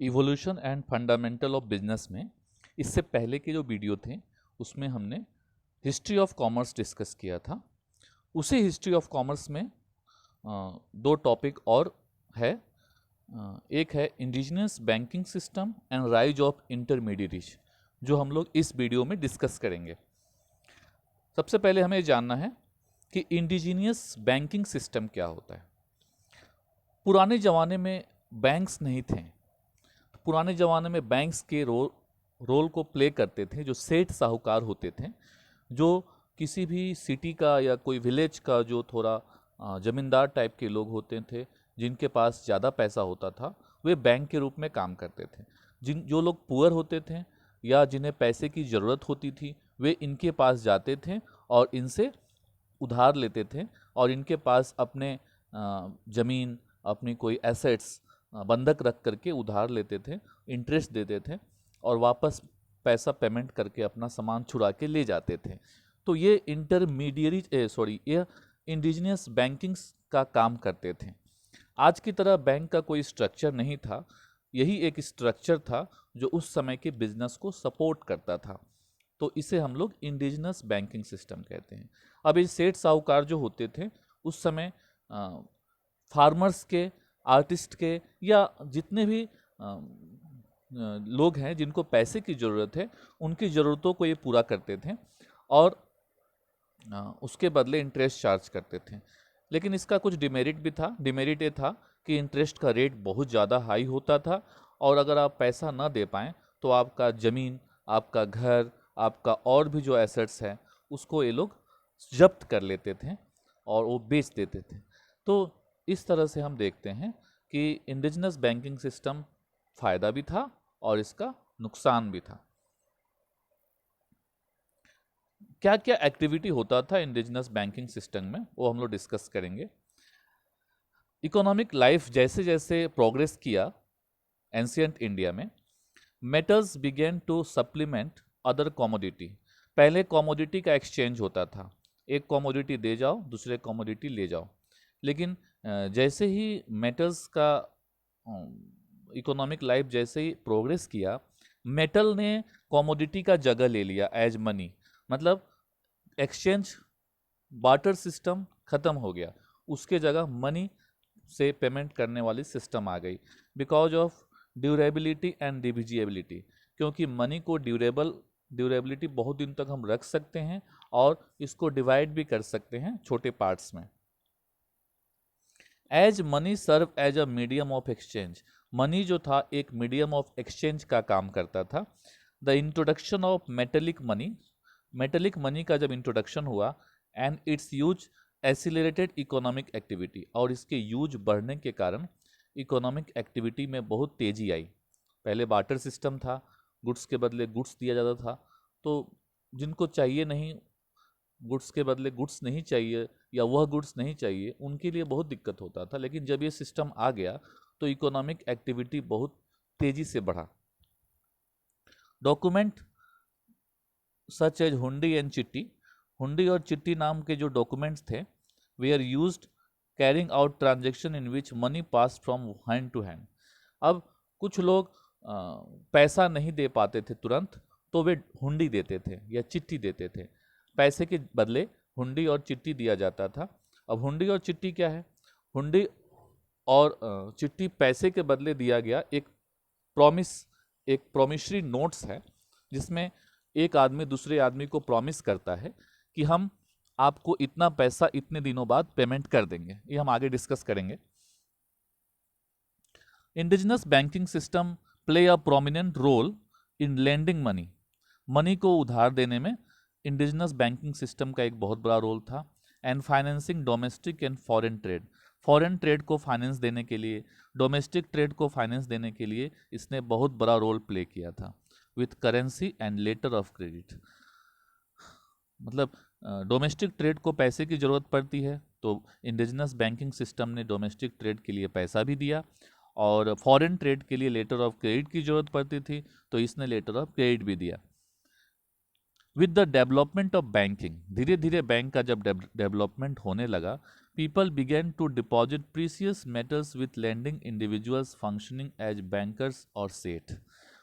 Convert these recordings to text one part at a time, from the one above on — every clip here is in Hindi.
Evolution and fundamental of business में इससे पहले के जो वीडियो थे उसमें हमने हिस्ट्री ऑफ कॉमर्स डिस्कस किया था। उसी हिस्ट्री ऑफ कॉमर्स में दो टॉपिक और है। एक है indigenous banking system and rise of intermediaries, जो हम लोग इस वीडियो में डिस्कस करेंगे। सबसे पहले हमें जानना है कि इंडिजिनियस बैंकिंग सिस्टम क्या होता है। पुराने ज़माने में बैंक्स नहीं थे। पुराने ज़माने में बैंक्स के रोल को प्ले करते थे जो सेठ साहूकार होते थे, जो किसी भी सिटी का या कोई विलेज का जो थोड़ा ज़मींदार टाइप के लोग होते थे, जिनके पास ज़्यादा पैसा होता था, वे बैंक के रूप में काम करते थे। जो लोग पुअर होते थे या जिन्हें पैसे की ज़रूरत होती थी, वे इनके पास जाते थे और इनसे उधार लेते थे और इनके पास अपने ज़मीन, अपनी कोई एसेट्स बंधक रख करके उधार लेते थे, इंटरेस्ट देते थे और वापस पैसा पेमेंट करके अपना सामान छुड़ा के ले जाते थे। तो ये ये इंडिजिनियस बैंकिंग का काम करते थे। आज की तरह बैंक का कोई स्ट्रक्चर नहीं था, यही एक स्ट्रक्चर था जो उस समय के बिजनेस को सपोर्ट करता था। तो इसे हम लोग इंडिजिनस बैंकिंग सिस्टम कहते हैं। अब ये सेठ साहूकार जो होते थे उस समय फार्मर्स के, आर्टिस्ट के या जितने भी लोग हैं जिनको पैसे की ज़रूरत है, उनकी ज़रूरतों को ये पूरा करते थे और उसके बदले इंटरेस्ट चार्ज करते थे। लेकिन इसका कुछ डिमेरिट भी था। डिमेरिट ये था कि इंटरेस्ट का रेट बहुत ज़्यादा हाई होता था और अगर आप पैसा ना दे पाएँ तो आपका ज़मीन, आपका घर, आपका और भी जो एसेट्स हैं उसको ये लोग जब्त कर लेते थे और वो बेच देते थे। तो इस तरह से हम देखते हैं कि इंडिजिनस बैंकिंग सिस्टम फ़ायदा भी था और इसका नुकसान भी था। क्या क्या एक्टिविटी होता था इंडिजिनस बैंकिंग सिस्टम में, वो हम लोग डिस्कस करेंगे। इकोनॉमिक लाइफ जैसे जैसे प्रोग्रेस किया एंशियंट इंडिया में, metals begin to supplement other commodity. पहले कॉमोडिटी का एक्सचेंज होता था, एक कॉमोडिटी दे जाओ, दूसरे कॉमोडिटी ले जाओ। लेकिन जैसे ही मेटल्स का इकोनॉमिक लाइफ जैसे ही प्रोग्रेस किया, मेटल ने कॉमोडिटी का जगह ले लिया एज मनी। मतलब एक्सचेंज बार्टर सिस्टम ख़त्म हो गया, उसके जगह मनी से पेमेंट करने वाली सिस्टम आ गई। बिकॉज ऑफ ड्यूरेबिलिटी एंड डिविजिएबिलिटी, क्योंकि मनी को ड्यूरेबिलिटी बहुत दिन तक हम रख सकते हैं और इसको डिवाइड भी कर सकते हैं छोटे पार्ट्स में। As money serve as a medium of exchange, money जो था एक मीडियम ऑफ एक्सचेंज का काम करता था। The introduction of metallic money का जब इंट्रोडक्शन हुआ and it's use accelerated economic activity, और इसके यूज बढ़ने के कारण इकोनॉमिक एक्टिविटी में बहुत तेज़ी आई। पहले बार्टर सिस्टम था, गुड्स के बदले गुड्स दिया जाता था, तो जिनको चाहिए नहीं, गुड्स के बदले गुड्स नहीं चाहिए या वह गुड्स नहीं चाहिए, उनके लिए बहुत दिक्कत होता था। लेकिन जब ये सिस्टम आ गया तो इकोनॉमिक एक्टिविटी बहुत तेज़ी से बढ़ा। Document such as hundi and chitti, हुंडी और चिट्टी नाम के जो डॉक्यूमेंट्स थे, were used carrying out transaction in which money pass from hand to hand. अब कुछ लोग पैसा नहीं दे पाते थे तुरंत, तो वे हुंडी देते थे या चिट्ठी देते थे। पैसे के बदले हुंडी और चिट्ठी दिया जाता था। अब हुंडी और चिट्ठी क्या है? हुंडी और चिट्ठी पैसे के बदले दिया गया एक प्रोमिसरी नोट्स है, जिसमें एक आदमी दूसरे आदमी को प्रॉमिस करता है कि हम आपको इतना पैसा इतने दिनों बाद पेमेंट कर देंगे। ये हम आगे डिस्कस करेंगे। Indigenous banking system play a prominent role in lending money, money को उधार देने में इंडिजिनस बैंकिंग सिस्टम का एक बहुत बड़ा रोल था। And financing domestic and foreign trade को फाइनेंस देने के लिए, डोमेस्टिक ट्रेड को फाइनेंस देने के लिए इसने बहुत बड़ा रोल प्ले किया था with currency and later of credit. मतलब डोमेस्टिक ट्रेड को पैसे की ज़रूरत पड़ती है, तो इंडिजिनस बैंकिंग सिस्टम ने डोमेस्टिक ट्रेड के लिए पैसा भी दिया, और फॉरेन ट्रेड के लिए लेटर ऑफ क्रेडिट की ज़रूरत पड़ती थी, तो इसने लेटर ऑफ क्रेडिट भी दिया। With the development of banking, धीरे धीरे बैंक का जब डेवलपमेंट होने लगा, People began to deposit precious metals with lending individuals functioning as bankers or सेठ।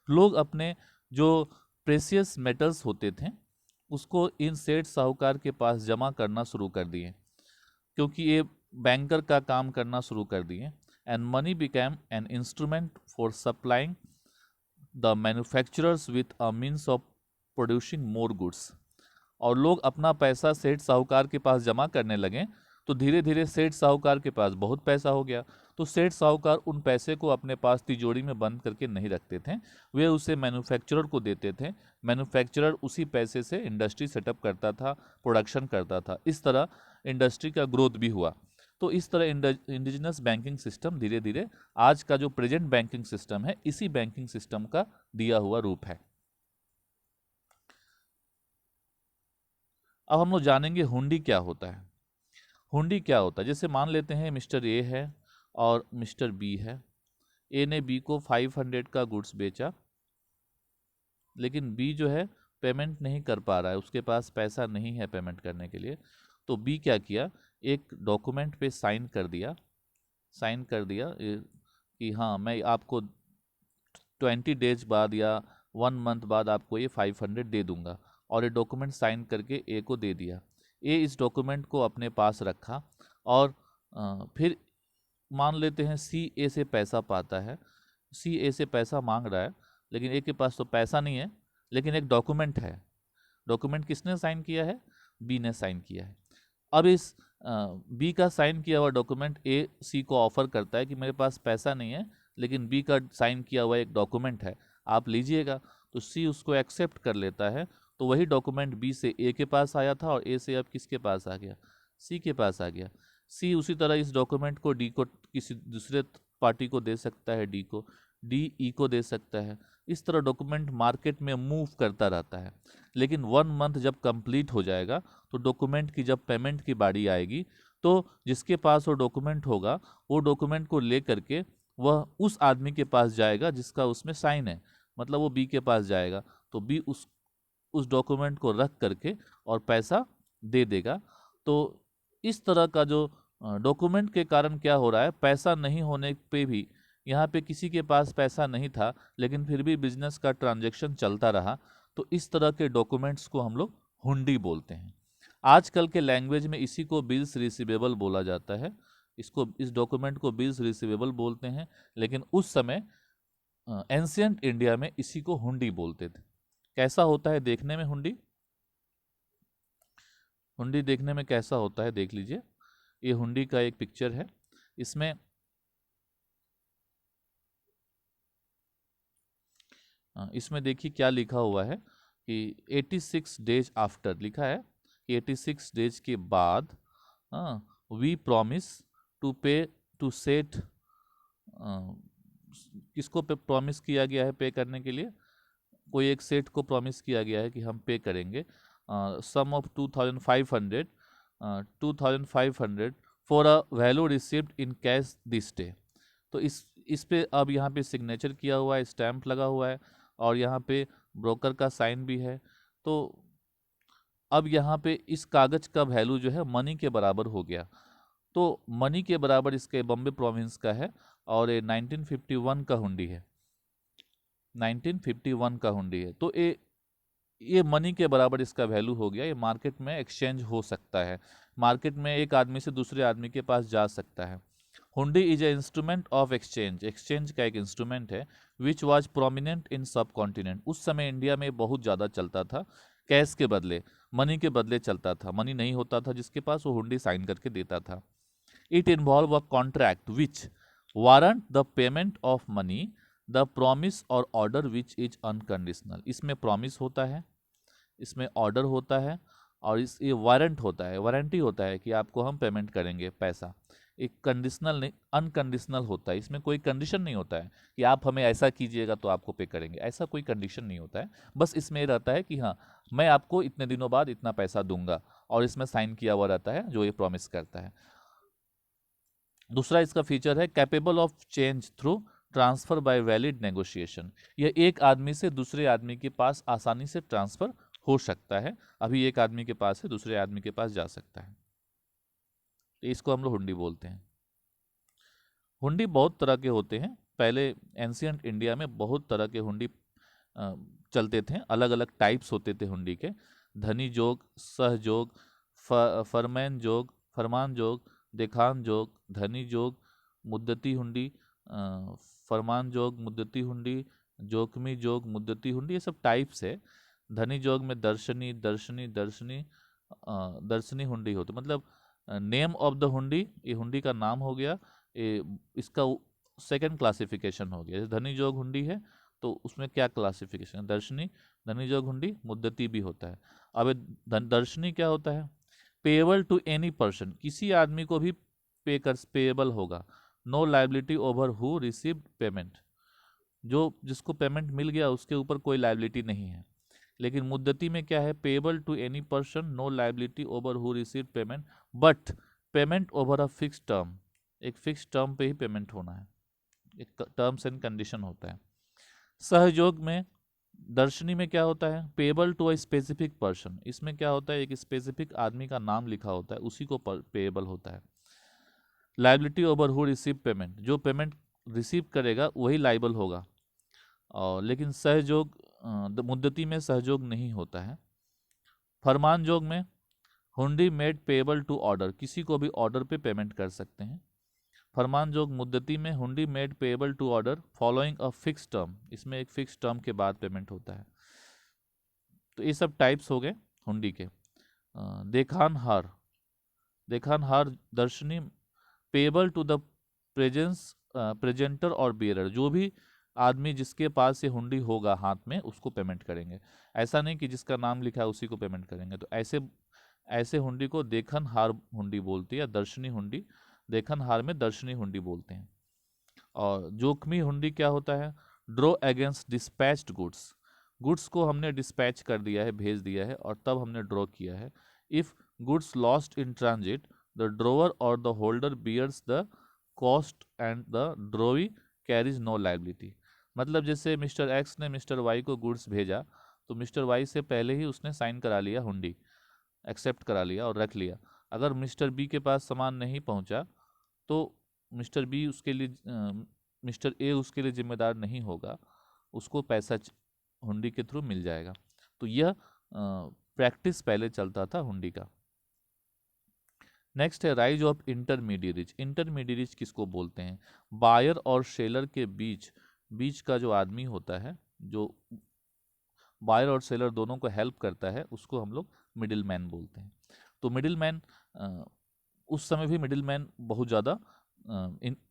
लोग अपने जो प्रेसियस मेटल्स होते थे उसको इन सेठ साहूकार के पास जमा करना शुरू कर दिए, क्योंकि ये बैंकर का काम करना शुरू कर दिए। And money became an instrument for supplying the manufacturers with a means of producing more goods. और लोग अपना पैसा सेठ साहूकार के पास जमा करने लगे, तो धीरे धीरे सेठ साहूकार के पास बहुत पैसा हो गया। तो सेठ साहूकार उन पैसे को अपने पास तिजोरी में बंद करके नहीं रखते थे, वे उसे मैन्युफैक्चरर को देते थे। मैन्युफैक्चरर उसी पैसे से इंडस्ट्री सेटअप करता था, प्रोडक्शन करता था। इस तरह इंडस्ट्री का ग्रोथ भी हुआ। तो इस तरह इंडिजिनस बैंकिंग सिस्टम धीरे धीरे आज का जो प्रेजेंट बैंकिंग सिस्टम है, इसी बैंकिंग सिस्टम का दिया हुआ रूप है। अब हम लोग जानेंगे हुंडी क्या होता है। हुंडी क्या होता है, जैसे मान लेते हैं मिस्टर ए है और मिस्टर बी है। ए ने बी को 500 का गुड्स बेचा, लेकिन बी जो है पेमेंट नहीं कर पा रहा है, उसके पास पैसा नहीं है पेमेंट करने के लिए। तो बी क्या किया, एक डॉक्यूमेंट पे साइन कर दिया कि हाँ मैं आपको 20 डेज बाद या 1 मंथ बाद आपको ये 500 दे दूंगा, और ये डॉक्यूमेंट साइन करके ए को दे दिया। ए इस डॉक्यूमेंट को अपने पास रखा, और फिर मान लेते हैं सी ए से पैसा पाता है। सी ए से पैसा मांग रहा है, लेकिन ए के पास तो पैसा नहीं है, लेकिन एक डॉक्यूमेंट है। डॉक्यूमेंट किसने साइन किया है, बी ने साइन किया है। अब इस बी का साइन किया हुआ डॉक्यूमेंट ए सी को ऑफर करता है कि मेरे पास पैसा नहीं है, लेकिन बी का साइन किया हुआ एक डॉक्यूमेंट है, आप लीजिएगा। तो सी उसको एक्सेप्ट कर लेता है। तो वही डॉक्यूमेंट बी से ए के पास आया था, और ए से अब किसके पास आ गया, सी के पास आ गया। सी उसी तरह इस डॉक्यूमेंट को डी को किसी दूसरे पार्टी को दे सकता है, डी को, डी ई को दे सकता है। इस तरह डॉक्यूमेंट मार्केट में मूव करता रहता है। लेकिन 1 मंथ जब कंप्लीट हो जाएगा, तो डॉक्यूमेंट की जब पेमेंट की बारी आएगी, तो जिसके पास वो डॉक्यूमेंट होगा, वो डॉक्यूमेंट को ले करके वह उस आदमी के पास जाएगा जिसका उसमें साइन है, मतलब वो बी के पास जाएगा। तो बी उस डॉक्यूमेंट को रख करके और पैसा दे देगा। तो इस तरह का जो डॉक्यूमेंट के कारण क्या हो रहा है, पैसा नहीं होने पे भी, यहाँ पे किसी के पास पैसा नहीं था लेकिन फिर भी बिजनेस का ट्रांजैक्शन चलता रहा। तो इस तरह के डॉक्यूमेंट्स को हम लोग हुंडी बोलते हैं। आजकल के लैंग्वेज में इसी को बिल्स रिसीवेबल बोला जाता है। इस डॉक्यूमेंट को बिल्स रिसीवेबल बोलते हैं, लेकिन उस समय एंशियंट इंडिया में इसी को हुंडी बोलते थे। कैसा होता है देखने में हुंडी? हुंडी देखने में कैसा होता है देख लीजिए। ये हुंडी का एक पिक्चर है। इसमें देखिए क्या लिखा हुआ है कि 86 डेज आफ्टर लिखा है कि 86 डेज के बाद वी प्रॉमिस टू पे टू सेट। किसको पे प्रॉमिस किया गया है पे करने के लिए? कोई एक सेट को प्रॉमिस किया गया है कि हम पे करेंगे sum of 2500 for a value received in cash this day. तो इस पे अब यहाँ पे सिग्नेचर किया हुआ है, स्टैंप लगा हुआ है, और यहाँ पे ब्रोकर का साइन भी है। तो अब यहाँ पे इस कागज का वैल्यू जो है मनी के बराबर हो गया। तो मनी के बराबर इसके बॉम्बे प्रोविंस का है, और ये 1951 का हुंडी है। 1951 का हुंडी है। तो ये मनी के बराबर इसका वैल्यू हो गया। ये मार्केट में एक्सचेंज हो सकता है, मार्केट में एक आदमी से दूसरे आदमी के पास जा सकता है। हुंडी is a instrument of exchange, exchange का एक इंस्ट्रूमेंट है, विच वाज प्रोमिनेंट इन सब कॉन्टिनेंट। उस समय इंडिया में बहुत ज़्यादा चलता था, कैश के बदले, मनी के बदले चलता था। मनी नहीं होता था जिसके पास, वो हुंडी साइन करके देता था। It involve a contract which warrant the payment of money, the promise और ऑर्डर विच इज अनकंडीशनल। इसमें प्रॉमिस होता है, इसमें ऑर्डर होता है, और ये वारंट होता है, वारंटी होता है कि आपको हम पेमेंट करेंगे पैसा। एक कंडीशनल नहीं, अनकंडीशनल होता है। इसमें कोई कंडीशन नहीं होता है कि आप हमें ऐसा कीजिएगा तो आपको पे करेंगे, ऐसा कोई कंडीशन नहीं होता है। बस इसमें रहता है कि हाँ मैं आपको इतने दिनों बाद इतना पैसा दूंगा, और इसमें साइन किया हुआ रहता है जो ये प्रॉमिस करता है। दूसरा इसका फीचर है capable of change through transfer by valid negotiation. यह एक आदमी से दूसरे आदमी के पास आसानी से ट्रांसफर हो सकता है। अभी एक आदमी के पास है, दूसरे आदमी के पास जा सकता है। तो इसको हम लोग हुंडी बोलते हैं। हुंडी बहुत तरह के होते हैं। पहले एंशियंट इंडिया में बहुत तरह के हुंडी चलते थे, अलग अलग टाइप्स होते थे हुंडी के। धनी जोग, सहजोग, फरमान जोग, फरमान जोग, देखान जोग, धनी जोग, मुद्दती हुंडी, फरमान जोग, मुद्दती हुंडी, जोखमी जोग, मुद्दती हुंडी, ये सब टाइप्स है। धनी जोग में दर्शनी दर्शनी दर्शनी दर्शनी हुंडी होती, मतलब नेम ऑफ द हुंडी, ये हुंडी का नाम हो गया। ये इसका सेकंड क्लासिफिकेशन हो गया। जैसे धनी जोग हुंडी है तो उसमें क्या क्लासिफिकेशन है, दर्शनी, धनी जोग हुंडी, मुद्दती भी होता है। अब ये दर्शनी क्या होता है, पेएबल टू एनी पर्सन, किसी आदमी को भी पे कर पेएबल होगा। No liability over who received payment, जो जिसको पेमेंट मिल गया उसके ऊपर कोई लाइबिलिटी नहीं है। लेकिन मुद्दती में क्या है, payable to any person, no liability over who received payment, but payment over a fix term, एक फिक्स टर्म पे ही पेमेंट होना है, एक टर्म्स एंड कंडीशन होता है। सहयोग में, दर्शनी में क्या होता है, payable to a specific person, इसमें क्या होता है, एक स्पेसिफिक आदमी का नाम लिखा होता है, उसी को पेएबल होता है। Liability over who receive payment, जो पेमेंट रिसीव करेगा वही लाइबल होगा। और लेकिन सहयोग मुद्दती में सहयोग नहीं होता है। फरमान जोग में hundi made payable to order, किसी को भी ऑर्डर पे पेमेंट कर सकते हैं। फरमान जोग मुद्दती में hundi made payable to order following a fix term, इसमें एक फिक्स टर्म के बाद पेमेंट होता है। तो ये सब टाइप्स हो गए हुंडी के। देखान हार, देखान हार दर्शनी, payable to the presence presenter और बियरर, जो भी आदमी जिसके पास ये हुंडी होगा हाथ में उसको पेमेंट करेंगे। ऐसा नहीं कि जिसका नाम लिखा है उसी को पेमेंट करेंगे। तो ऐसे ऐसे हुंडी को देखन हार हुंडी बोलती है, या दर्शनी हुंडी, देखन हार में दर्शनी हुंडी बोलते हैं। और जोखमी हुंडी क्या होता है, draw against dispatched goods, goods को हमने डिस्पैच कर दिया है, भेज दिया है, और तब हमने ड्रॉ किया है। If goods lost in transit, the drawer और the holder bears the cost and the drawee carries no liability. मतलब जैसे मिस्टर एक्स ने मिस्टर वाई को गुड्स भेजा, तो मिस्टर वाई से पहले ही उसने साइन करा लिया हुंडी, एक्सेप्ट करा लिया और रख लिया। अगर मिस्टर बी के पास सामान नहीं पहुंचा तो मिस्टर बी उसके लिए मिस्टर ए उसके लिए जिम्मेदार नहीं होगा, उसको पैसा हुंडी के थ्रू मिल जाएगा। तो यह प्रैक्टिस पहले चलता था हुंडी का। नेक्स्ट है राइज ऑफ इंटरमीडिएरीज। इंटरमीडिएरीज किसको बोलते हैं, बायर और सेलर के बीच बीच का जो आदमी होता है, जो बायर और सेलर दोनों को हेल्प करता है, उसको हम लोग मिडिल मैन बोलते हैं। तो मिडिल मैन, उस समय भी मिडिल मैन बहुत ज़्यादा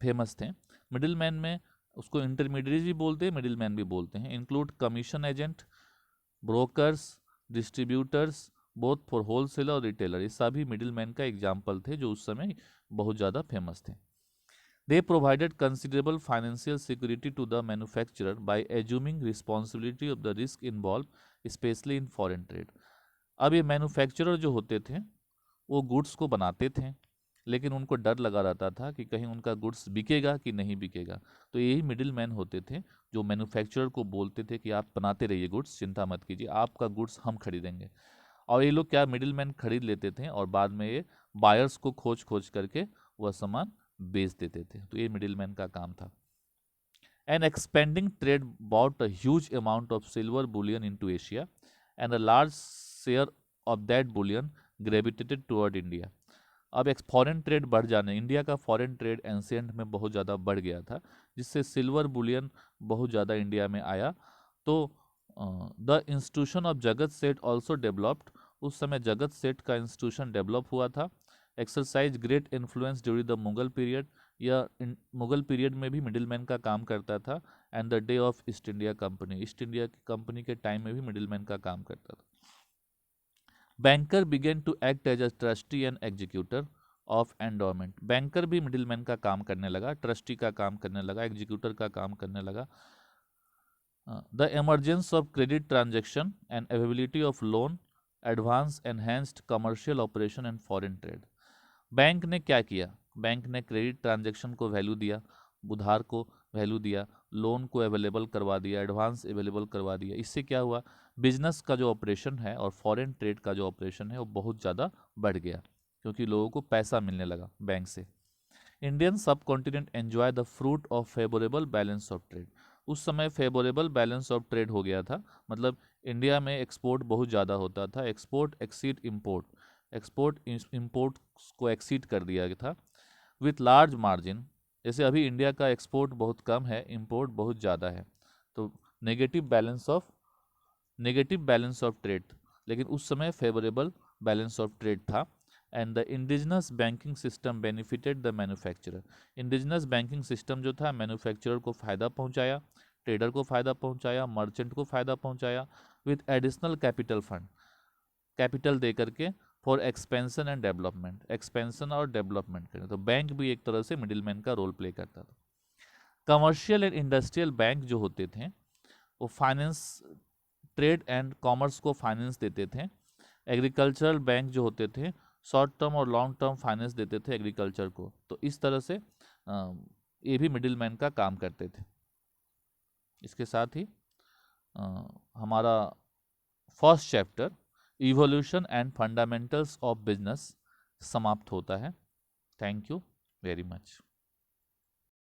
फेमस थे। मिडिल मैन में उसको इंटरमीडिएट भी बोलते हैं, मिडिल मैन भी बोलते हैं। Include commission agent, brokers, distributors, both for wholesaler और रिटेलर, ये सभी मिडिल मैन का एग्जाम्पल थे जो उस समय बहुत ज़्यादा फेमस थे। They provided considerable financial security to the manufacturer by assuming responsibility of the risk involved, especially in foreign trade. अब ये मैन्युफैक्चरर जो होते थे वो गुड्स को बनाते थे, लेकिन उनको डर लगा रहता था कि कहीं उनका गुड्स बिकेगा कि नहीं बिकेगा। तो यही मिडिल मैन होते थे जो मैन्युफैक्चरर को बोलते थे कि आप बनाते रहिए गुड्स, चिंता मत कीजिए, आपका गुड्स हम खरीदेंगे। और ये लोग क्या, मिडिल मैन खरीद लेते थे और बाद में ये बायर्स को खोज खोज करके वह सामान बेच देते थे। तो ये मिडिल मैन का काम था। An expanding trade bought a huge amount of silver bullion into Asia and a large share of that bullion gravitated toward India. अब एक फॉरेन ट्रेड बढ़ जाने, इंडिया का फॉरेन ट्रेड एंशिएंट में बहुत ज़्यादा बढ़ गया था, जिससे सिल्वर बुलियन बहुत ज़्यादा इंडिया में आया। तो द इंस्टीट्यूशन ऑफ जगत सेठ ऑल्सो डेवलप्ड, उस समय जगत सेठ का इंस्टीट्यूशन डेवलप हुआ था। Exercise great influence during the Mughal period, या मुगल पीरियड में भी मिडिल मैन का काम करता था। And the day of East India Company, East India Company के टाइम में भी मिडिल मैन का काम करता था। Banker begin to act as a trustee and executor of endowment, banker भी मिडिल मैन का काम करने लगा, ट्रस्टी का काम करने लगा, एग्जीक्यूटर का काम करने लगा। The emergence of credit transaction and availability of loan advance enhanced commercial operation and foreign trade. Bank ने क्या किया, बैंक ने क्रेडिट ट्रांजैक्शन को वैल्यू दिया, उधार को वैल्यू दिया, लोन को अवेलेबल करवा दिया, एडवांस अवेलेबल करवा दिया। इससे क्या हुआ, बिजनेस का जो ऑपरेशन है और फॉरेन ट्रेड का जो ऑपरेशन है वो बहुत ज़्यादा बढ़ गया। क्योंकि लोगों को पैसा मिलने लगा बैंक से। इंडियन सब continent enjoy the fruit of favourable balance of trade. उस समय फेवरेबल बैलेंस ऑफ ट्रेड हो गया था, मतलब इंडिया में एक्सपोर्ट बहुत ज़्यादा होता था, export exceed import, export import को एक्सीड कर दिया गया था विथ लार्ज मार्जिन। जैसे अभी इंडिया का एक्सपोर्ट बहुत कम है, इम्पोर्ट बहुत ज़्यादा है, तो नेगेटिव बैलेंस ऑफ ट्रेड, लेकिन उस समय फेवरेबल बैलेंस ऑफ ट्रेड था। And the indigenous banking system benefited the manufacturer. Indigenous banking system जो था मैन्युफैक्चरर को फ़ायदा पहुंचाया, ट्रेडर को फ़ायदा पहुंचाया, मर्चेंट को फ़ायदा पहुंचाया, with additional capital fund, capital दे करके for expansion and development, expansion और डेवलपमेंट करें। तो बैंक भी एक तरह से मिडिलमैन का रोल प्ले करता था। कमर्शियल एंड इंडस्ट्रियल बैंक जो होते थे वो फाइनेंस, ट्रेड एंड कॉमर्स को फाइनेंस देते थे। एग्रीकल्चरल बैंक जो होते थे शॉर्ट टर्म और लॉन्ग टर्म फाइनेंस देते थे एग्रीकल्चर को। तो इस तरह से ये भी मिडिलमैन का काम करते थे। इसके साथ ही हमारा first chapter evolution and fundamentals of business समाप्त होता है। Thank you very much.